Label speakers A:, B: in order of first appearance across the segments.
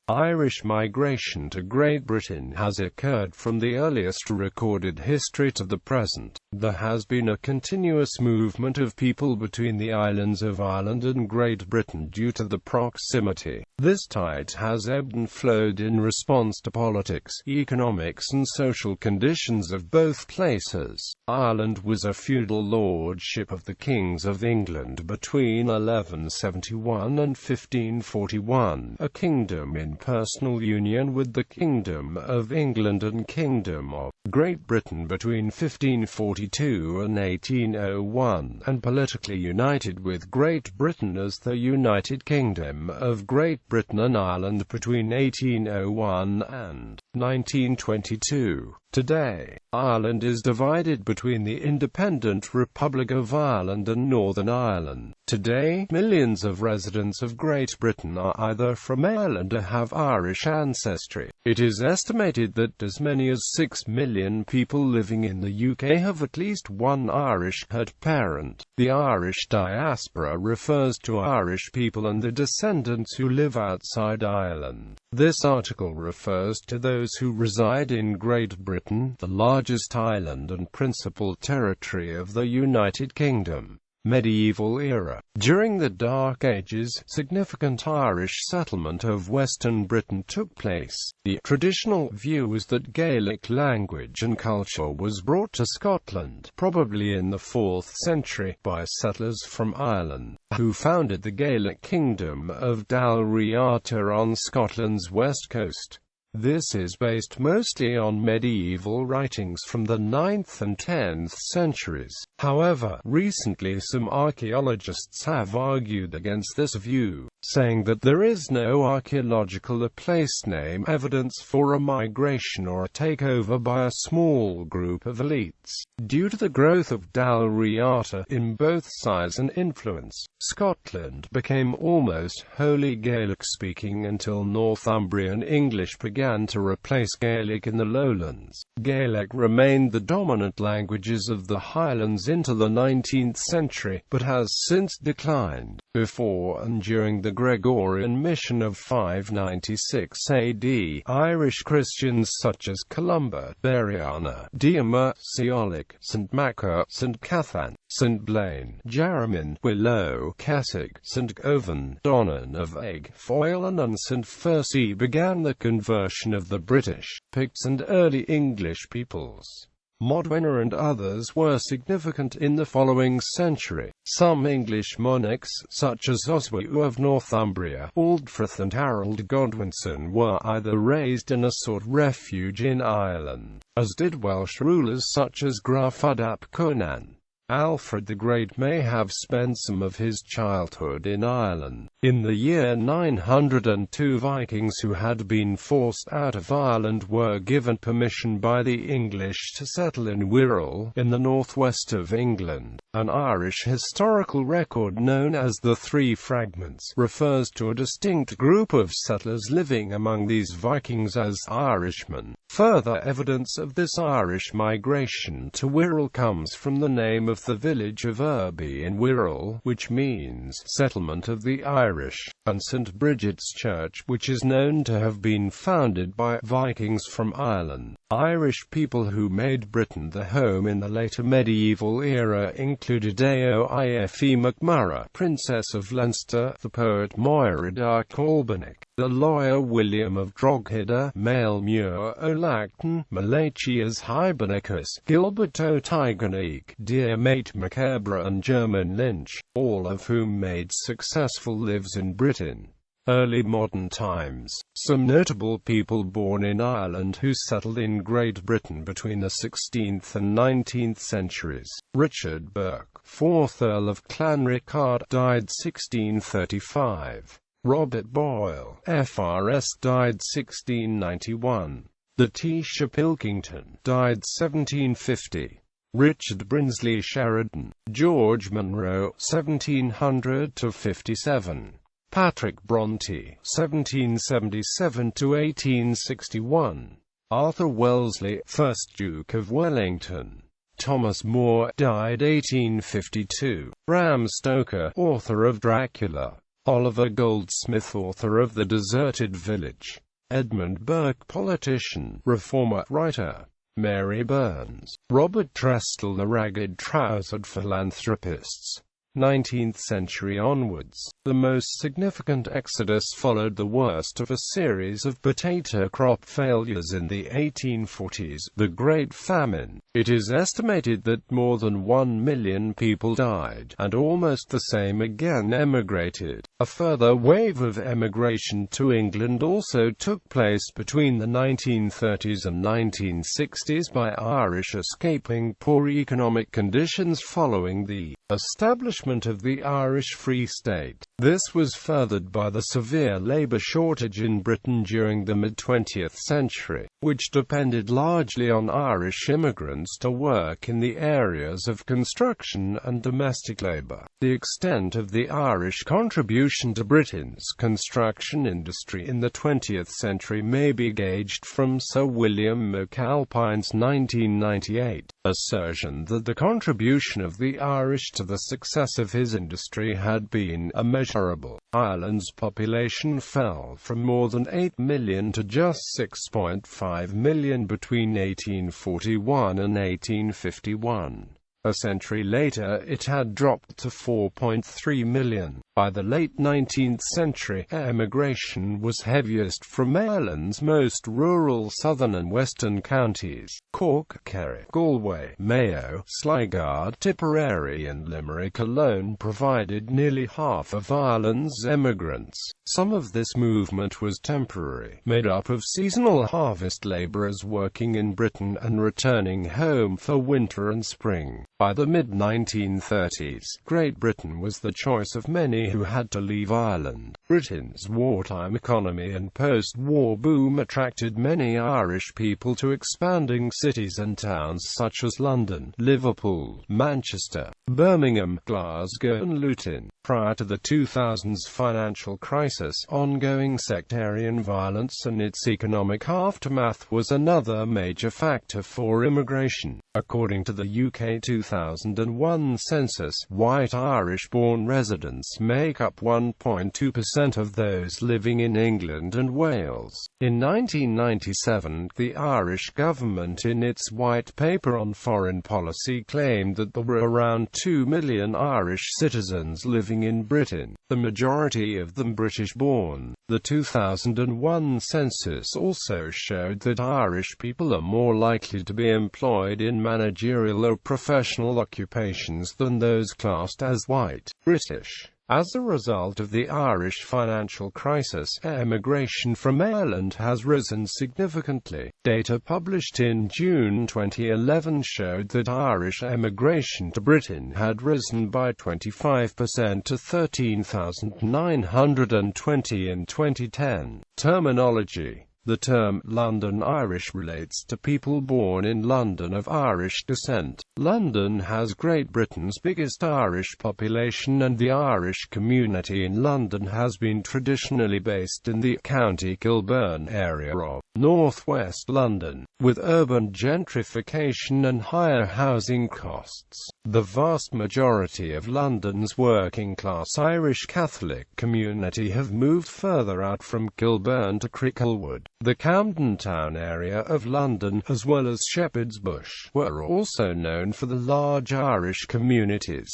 A: Irish migration to Great Britain has occurred from the earliest recorded history to the present. There has been a continuous movement of people between the islands of Ireland and Great Britain due to the proximity. This tide has ebbed and flowed in response to politics, economics and social conditions of both places. Ireland was a feudal lordship of the kings of England between 1171 and 1541, a kingdom in personal union with the Kingdom of England and Kingdom of Great Britain between 1542 and 1801, and politically united with Great Britain as the United Kingdom of Great Britain and Ireland between 1801 and 1922. Today, Ireland is divided between the independent Republic of Ireland and Northern Ireland. Today, millions of residents of Great Britain are either from Ireland or have Irish ancestry. It is estimated that as many as 6 million people living in the UK have at least one Irish head parent. The Irish diaspora refers to Irish people and the descendants who live outside Ireland. This article refers to those who reside in Great Britain, the largest island and principal territory of the United Kingdom. Medieval era. During the Dark Ages, significant Irish settlement of Western Britain took place. The traditional view was that Gaelic language and culture was brought to Scotland, probably in the 4th century, by settlers from Ireland, who founded the Gaelic kingdom of Dalriata on Scotland's west coast. This is based mostly on medieval writings from the 9th and 10th centuries. However, recently some archaeologists have argued against this view, saying that there is no archaeological or place name evidence for a migration or a takeover by a small group of elites. Due to the growth of Dalriata in both size and influence, Scotland became almost wholly Gaelic-speaking until Northumbrian English began to replace Gaelic in the lowlands. Gaelic remained the dominant languages of the Highlands into the 19th century, but has since declined. Before and during the Gregorian mission of 596 AD, Irish Christians such as Columba, Beriana, Diarma, Seolic, St. Macer, St. Cathan, St. Blaine, Jaramin, Willow, Keswick, St. Govan, Donnan of Egg, Foylan and St. Fursey began the conversion of the British, Picts and early English peoples. Modena and others were significant in the following century. Some English monarchs, such as Oswiu of Northumbria, Aldfrith and Harold Godwinson, were either raised in a sought refuge in Ireland, as did Welsh rulers such as Gruffudd ap Cynan. Alfred the Great may have spent some of his childhood in Ireland. In the year 902, Vikings who had been forced out of Ireland were given permission by the English to settle in Wirral, in the northwest of England. An Irish historical record known as the Three Fragments refers to a distinct group of settlers living among these Vikings as Irishmen. Further evidence of this Irish migration to Wirral comes from the name of the village of Irby in Wirral, which means settlement of the Irish, and St. Bridget's Church, which is known to have been founded by Vikings from Ireland. Irish people who made Britain their home in the later medieval era included Aoife MacMurrough, Princess of Leinster, the poet Moira Dark Albanic, the lawyer William of Drogheda, Maelmure O'Lacton, Malachias Hibernicus, Gilbert O'Tygannig, Diarmait Macabre and German Lynch, all of whom made successful lives in Britain. Early modern times. Some notable people born in Ireland who settled in Great Britain between the 16th and 19th centuries. Richard Burke, 4th Earl of Clanricarde, died 1635. Robert Boyle, FRS, died 1691. The Taoiseach Pilkington, died 1750. Richard Brinsley Sheridan, George Monroe, 1700–57. Patrick Bronte, 1777–1861. Arthur Wellesley, 1st Duke of Wellington. Thomas More, died 1852. Bram Stoker, author of Dracula. Oliver Goldsmith, author of The Deserted Village. Edmund Burke, politician, reformer, writer. Mary Burns. Robert Trestle, the ragged-trousered philanthropists. 19th century onwards, the most significant exodus followed the worst of a series of potato crop failures in the 1840s, the Great Famine. It is estimated that more than 1 million people died, and almost the same again emigrated. A further wave of emigration to England also took place between the 1930s and 1960s by Irish escaping poor economic conditions following the establishment of the Irish Free State. This was furthered by the severe labour shortage in Britain during the mid-20th century, which depended largely on Irish immigrants to work in the areas of construction and domestic labour. The extent of the Irish contribution to Britain's construction industry in the 20th century may be gauged from Sir William McAlpine's 1998 assertion that the contribution of the Irish to the success of his industry had been immeasurable. Ireland's population fell from more than 8 million to just 6.5 million between 1841 and 1851. A century later, it had dropped to 4.3 million. By the late 19th century, emigration was heaviest from Ireland's most rural southern and western counties. Cork, Kerry, Galway, Mayo, Sligo, Tipperary and Limerick alone provided nearly half of Ireland's emigrants. Some of this movement was temporary, made up of seasonal harvest labourers working in Britain and returning home for winter and spring. By the mid-1930s, Great Britain was the choice of many who had to leave Ireland. Britain's wartime economy and post-war boom attracted many Irish people to expanding cities and towns such as London, Liverpool, Manchester, Birmingham, Glasgow and Luton. Prior to the 2000s financial crisis, ongoing sectarian violence and its economic aftermath was another major factor for immigration. According to the UK 2001 census, white Irish-born residents make up 1.2% of those living in England and Wales. In 1997, the Irish government in its White Paper on Foreign Policy claimed that there were around 2 million Irish citizens living in Britain, the majority of them British-born. The 2001 census also showed that Irish people are more likely to be employed in managerial or professional occupations than those classed as white British. As a result of the Irish financial crisis, emigration from Ireland has risen significantly. Data published in June 2011 showed that Irish emigration to Britain had risen by 25% to 13,920 in 2010. Terminology. The term London Irish relates to people born in London of Irish descent. London has Great Britain's biggest Irish population, and the Irish community in London has been traditionally based in the County Kilburn area of northwest London. With urban gentrification and higher housing costs, the vast majority of London's working-class Irish Catholic community have moved further out from Kilburn to Cricklewood. The Camden Town area of London, as well as Shepherd's Bush, were also known for the large Irish communities.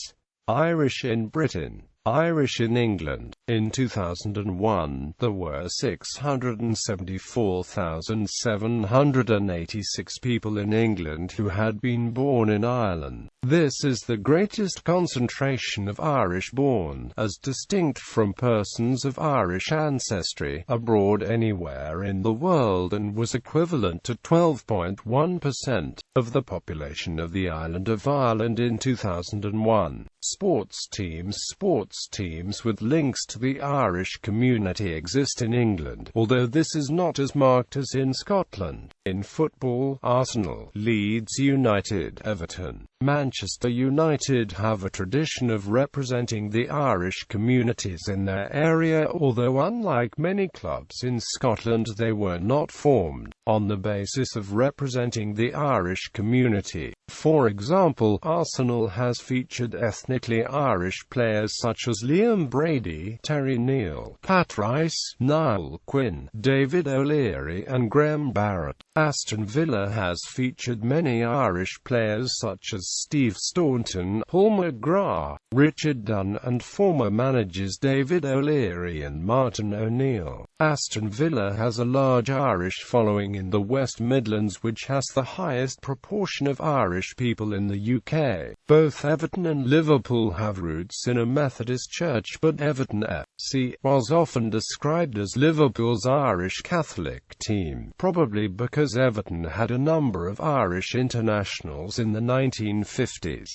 A: Irish in Britain. Irish in England. In 2001, there were 674,786 people in England who had been born in Ireland. This is the greatest concentration of Irish-born, as distinct from persons of Irish ancestry, abroad anywhere in the world, and was equivalent to 12.1% of the population of the island of Ireland in 2001. Sports teams with links to the Irish community exist in England, although this is not as marked as in Scotland. In football, Arsenal, Leeds United, Everton, Manchester United have a tradition of representing the Irish communities in their area, although unlike many clubs in Scotland they were not formed on the basis of representing the Irish community. For example, Arsenal has featured ethnically Irish players such as Liam Brady, Terry Neal, Pat Rice, Niall Quinn, David O'Leary and Graham Barrett. Aston Villa has featured many Irish players such as Steve Staunton, Paul McGrath, Richard Dunn and former managers David O'Leary and Martin O'Neill. Aston Villa has a large Irish following in the West Midlands, which has the highest proportion of Irish people in the UK. Both Everton and Liverpool have roots in a Methodist church, but Everton FC was often described as Liverpool's Irish Catholic team, probably because Everton had a number of Irish internationals in the 1950s.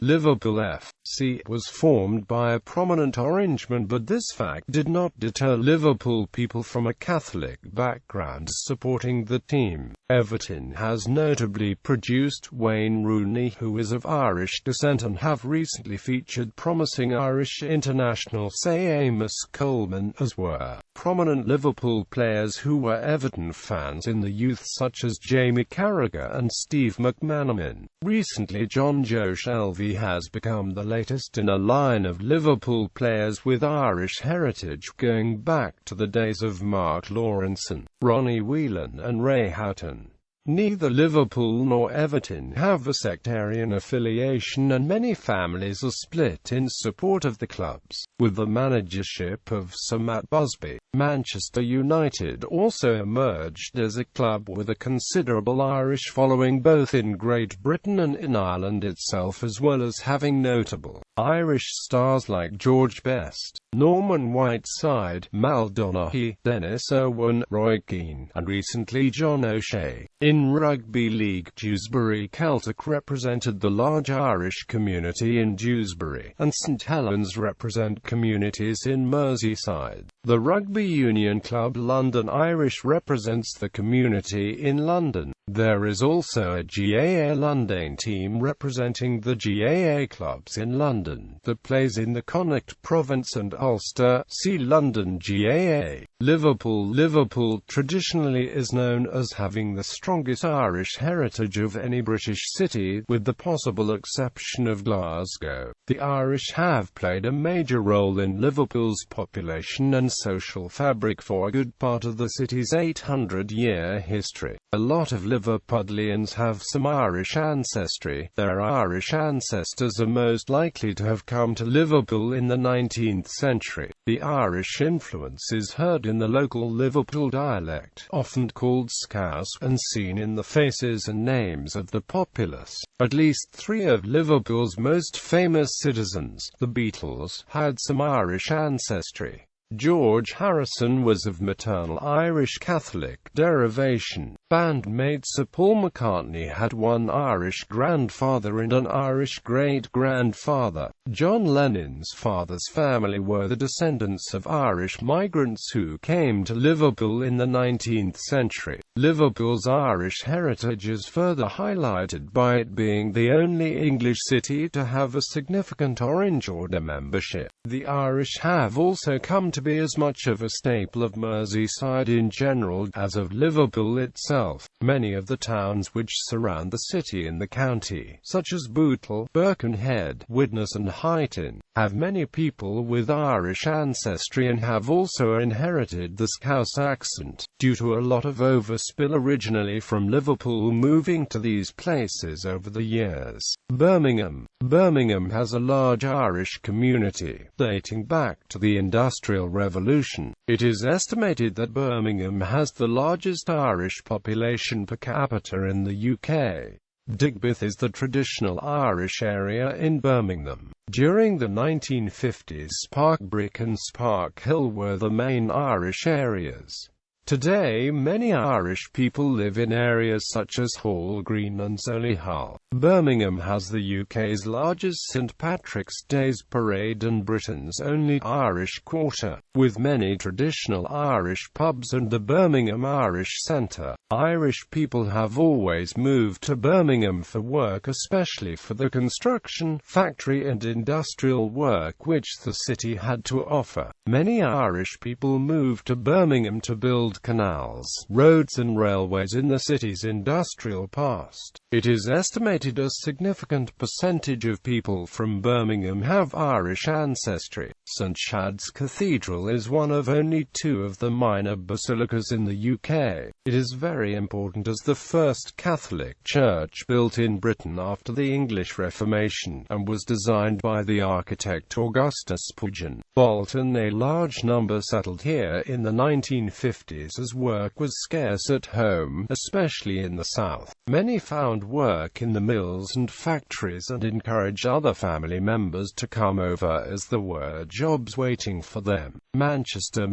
A: Liverpool FC was formed by a prominent Orangeman, but this fact did not deter Liverpool people from a Catholic background supporting the team. Everton has notably produced Wayne Rooney, who is of Irish descent, and have recently featured promising Irish internationals, say Amos Coleman, as were prominent Liverpool players who were Everton fans in the youth such as Jamie Carragher and Steve McManaman. Recently John Joe Shelby has become the latest in a line of Liverpool players with Irish heritage going back to the days of Mark Lawrenson, Ronnie Whelan and Ray Houghton. Neither Liverpool nor Everton have a sectarian affiliation, and many families are split in support of the clubs, with the managership of Sir Matt Busby. Manchester United also emerged as a club with a considerable Irish following both in Great Britain and in Ireland itself, as well as having notable Irish stars like George Best, Norman Whiteside, Mal Donaghy, Dennis Owen, Roy Keane, and recently John O'Shea. In rugby league, Dewsbury Celtic represented the large Irish community in Dewsbury, and St Helens represent communities in Merseyside. The rugby union club London Irish represents the community in London. There is also a GAA London team representing the GAA clubs in London that plays in the Connacht province and Ulster. See London GAA. Liverpool traditionally is known as having the strongest Irish heritage of any British city, with the possible exception of Glasgow. The Irish have played a major role in Liverpool's population and social fabric for a good part of the city's 800-year history. A lot of Liverpudlians have some Irish ancestry. Their Irish ancestors are most likely to have come to Liverpool in the 19th century. The Irish influence is heard in the local Liverpool dialect, often called Scouse, and seen in the faces and names of the populace. At least three of Liverpool's most famous citizens, the Beatles, had some Irish ancestry. George Harrison was of maternal Irish Catholic derivation. Bandmate Sir Paul McCartney had one Irish grandfather and an Irish great-grandfather. John Lennon's father's family were the descendants of Irish migrants who came to Liverpool in the 19th century. Liverpool's Irish heritage is further highlighted by it being the only English city to have a significant Orange Order membership. The Irish have also come to be as much of a staple of Merseyside in general as of Liverpool itself. Many of the towns which surround the city in the county, such as Bootle, Birkenhead, Widnes and Huyton, have many people with Irish ancestry and have also inherited the Scouse accent, due to a lot of overspill originally from Liverpool moving to these places over the years. Birmingham has a large Irish community, dating back to the Industrial Revolution. It is estimated that Birmingham has the largest Irish population per capita in the UK. Digbeth is the traditional Irish area in Birmingham. During the 1950s, Parkbrick and Spark Hill were the main Irish areas. Today many Irish people live in areas such as Hall Green and Solihull. Birmingham has the UK's largest St Patrick's Day's parade and Britain's only Irish Quarter, with many traditional Irish pubs and the Birmingham Irish Centre. Irish people have always moved to Birmingham for work, especially for the construction, factory and industrial work which the city had to offer. Many Irish people moved to Birmingham to build canals, roads and railways in the city's industrial past. It is estimated a significant percentage of people from Birmingham have Irish ancestry. St Chad's Cathedral is one of only two of the minor basilicas in the UK. It is very important as the first Catholic church built in Britain after the English Reformation, and was designed by the architect Augustus Pugin. Bolton. A large number settled here in the 1950s as work was scarce at home, especially in the south. Many found work in the mills and factories and encouraged other family members to come over as there were jobs waiting for them. Manchester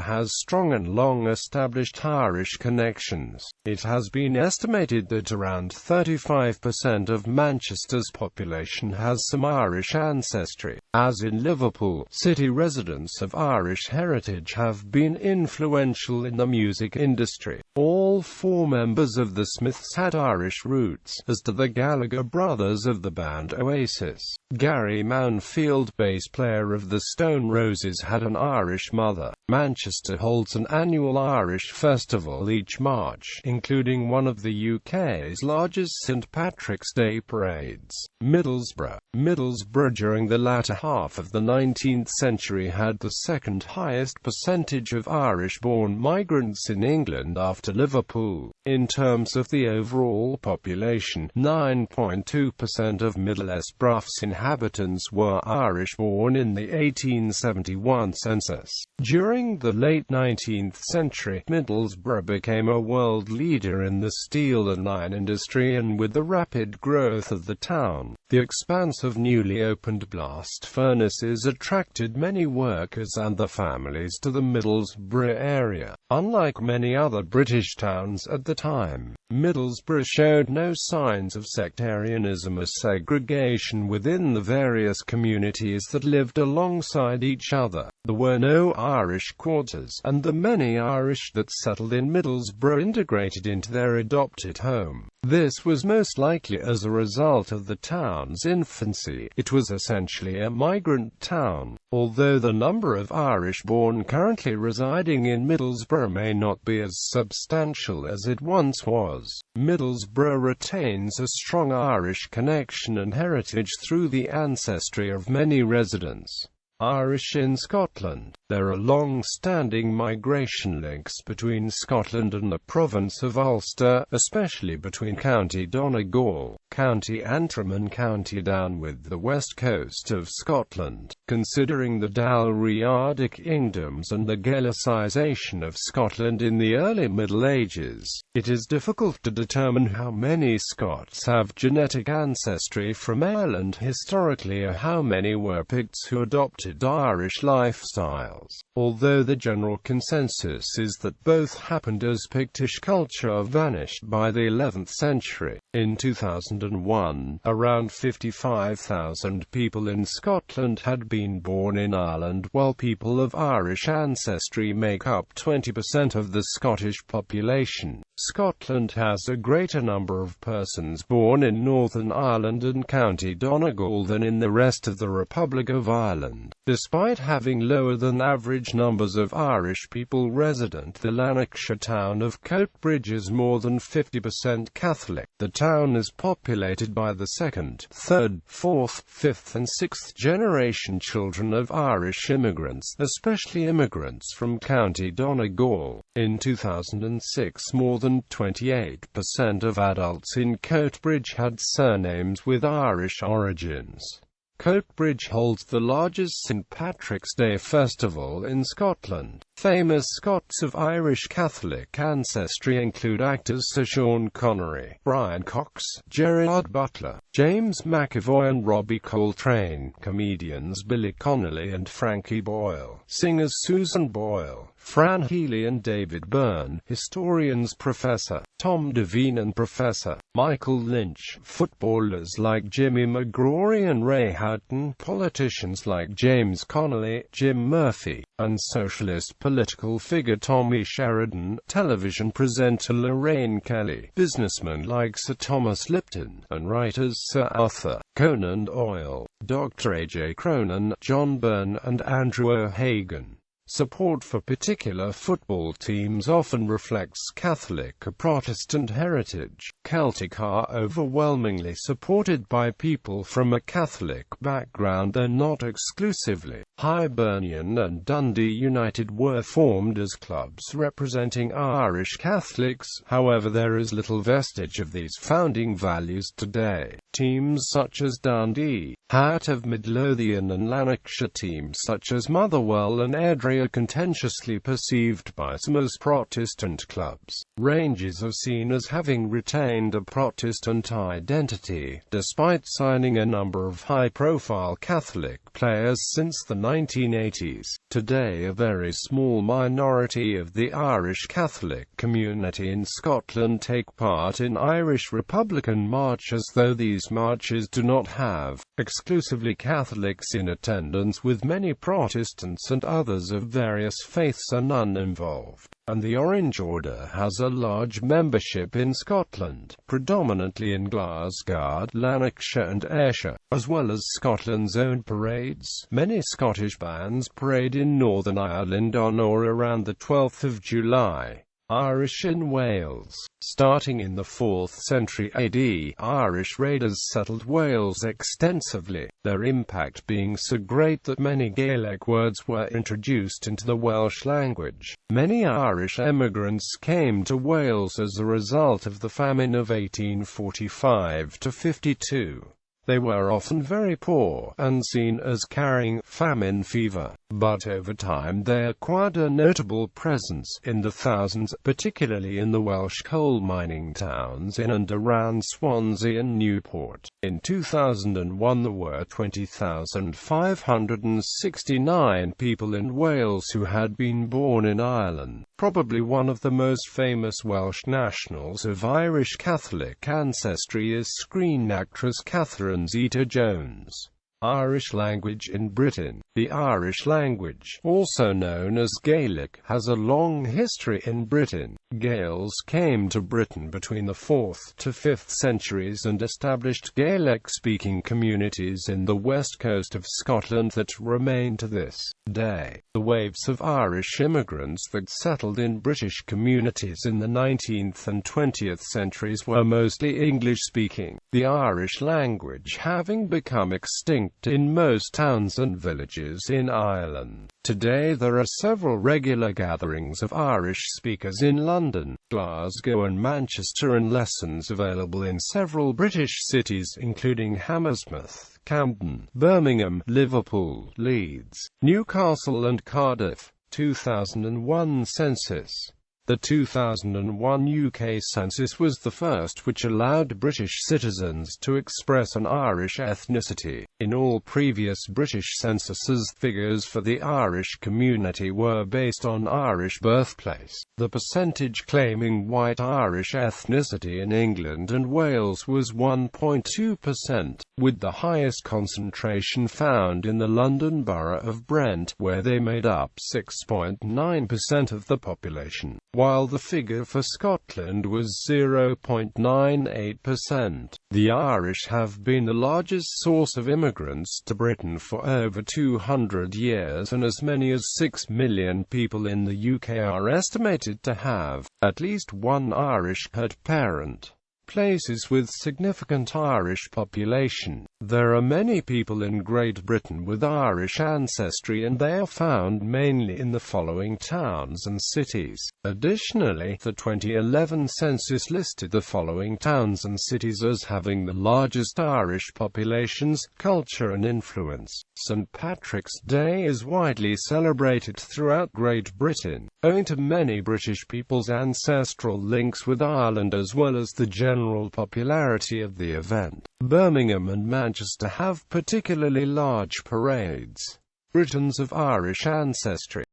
A: has strong and long-established Irish connections. It has been estimated that around 35% of Manchester's population has some Irish ancestry. As in Liverpool, city residents of Irish heritage have been influential in the music industry. All four members of the Smiths had Irish roots, as do the Gallagher brothers of the band Oasis. Gary Mounfield, bass player of the Stone Roses, had an Irish mother. Manchester holds an annual Irish festival each March, including one of the UK's largest St Patrick's Day parades. Middlesbrough during the latter half of the 19th century had the second highest percentage of Irish-born migrants in England after Liverpool. In terms of the overall population, 9.2% of Middlesbrough's inhabitants were Irish-born in the 1871 census. During the late 19th century, Middlesbrough became a world leader in the steel and iron industry, and with the rapid growth of the town, the expanse of newly opened blast furnaces attracted many workers and their families to the Middlesbrough area. Unlike many other British towns at the time, Middlesbrough showed no signs of sectarianism or segregation within the various communities that lived alongside each other. There were no Irish quarters, and the many Irish that settled in Middlesbrough integrated into their adopted home. This was most likely as a result of the town's infancy. It was essentially a migrant town. Although the number of Irish-born currently residing in Middlesbrough may not be as substantial as it once was, Middlesbrough retains a strong Irish connection and heritage through the ancestry of many residents. Irish in Scotland. There are long-standing migration links between Scotland and the province of Ulster, especially between County Donegal, County Antrim and County Down with the west coast of Scotland. Considering the Dalriadic kingdoms and the Gaelicisation of Scotland in the early Middle Ages, it is difficult to determine how many Scots have genetic ancestry from Ireland historically, or how many were Picts who adopted Irish lifestyles. Although the general consensus is that both happened, as Pictish culture vanished by the 11th century. In 2001, around 55,000 people in Scotland had been born in Ireland, while people of Irish ancestry make up 20% of the Scottish population. Scotland has a greater number of persons born in Northern Ireland and County Donegal than in the rest of the Republic of Ireland. Despite having lower than average numbers of Irish people resident, the Lanarkshire town of Coatbridge is more than 50% Catholic. The town is populated by the second, third, fourth, fifth and sixth generation children of Irish immigrants, especially immigrants from County Donegal. In 2006, more than 28% of adults in Coatbridge had surnames with Irish origins. Coatbridge holds the largest St Patrick's Day festival in Scotland. Famous Scots of Irish Catholic ancestry include actors Sir Sean Connery, Brian Cox, Gerard Butler, James McAvoy and Robbie Coltrane, comedians Billy Connolly and Frankie Boyle, singers Susan Boyle, Fran Healy and David Byrne, historians Professor Tom Devine and Professor Michael Lynch, footballers like Jimmy McGrory and Ray Houghton, politicians like James Connolly, Jim Murphy, and socialist political figure Tommy Sheridan, television presenter Lorraine Kelly, businessmen like Sir Thomas Lipton, and writers Sir Arthur Conan Doyle, Dr. A.J. Cronin, John Byrne, and Andrew O'Hagan. Support for particular football teams often reflects Catholic or Protestant heritage. Celtic are overwhelmingly supported by people from a Catholic background, though not exclusively. Hibernian and Dundee United were formed as clubs representing Irish Catholics, however there is little vestige of these founding values today. Teams such as Dundee, Heart of Midlothian and Lanarkshire, teams such as Motherwell and Airdrie are contentiously perceived by some as Protestant clubs. Rangers are seen as having retained a Protestant identity, despite signing a number of high-profile Catholic players since the 1980s. Today a very small minority of the Irish Catholic community in Scotland take part in Irish Republican marches, though these marches do not have exclusively Catholics in attendance, with many Protestants and others of various faiths are none involved. And the Orange Order has a large membership in Scotland, predominantly in Glasgow, Lanarkshire and Ayrshire, as well as Scotland's own parades. Many Scottish bands parade in Northern Ireland on or around the 12th of July. Irish in Wales. Starting in the 4th century AD, Irish raiders settled Wales extensively, their impact being so great that many Gaelic words were introduced into the Welsh language. Many Irish emigrants came to Wales as a result of the famine of 1845–52. They were often very poor, and seen as carrying famine fever, but over time they acquired a notable presence in the thousands, particularly in the Welsh coal mining towns in and around Swansea and Newport. In 2001 there were 20,569 people in Wales who had been born in Ireland. Probably one of the most famous Welsh nationals of Irish Catholic ancestry is screen actress Catherine Zeta-Jones. Irish language in Britain. The Irish language, also known as Gaelic, has a long history in Britain. Gaels came to Britain between the 4th to 5th centuries and established Gaelic-speaking communities in the west coast of Scotland that remain to this day. The waves of Irish immigrants that settled in British communities in the 19th and 20th centuries were mostly English-speaking, the Irish language having become extinct in most towns and villages in Ireland. Today there are several regular gatherings of Irish speakers in London, Glasgow and Manchester, and lessons available in several British cities including Hammersmith, Camden, Birmingham, Liverpool, Leeds, Newcastle and Cardiff. 2001 census. The 2001 UK census was the first which allowed British citizens to express an Irish ethnicity. In all previous British censuses, figures for the Irish community were based on Irish birthplace. The percentage claiming white Irish ethnicity in England and Wales was 1.2%, with the highest concentration found in the London borough of Brent, where they made up 6.9% of the population, while the figure for Scotland was 0.98%. The Irish have been the largest source of immigrants to Britain for over 200 years, and as many as 6 million people in the UK are estimated to have at least one Irish head parent. Places with significant Irish population. There are many people in Great Britain with Irish ancestry, and they are found mainly in the following towns and cities. Additionally, the 2011 census listed the following towns and cities as having the largest Irish populations, culture and influence. St. Patrick's Day is widely celebrated throughout Great Britain, owing to many British people's ancestral links with Ireland as well as the general popularity of the event. Birmingham and Manchester have particularly large parades. Britons of Irish ancestry.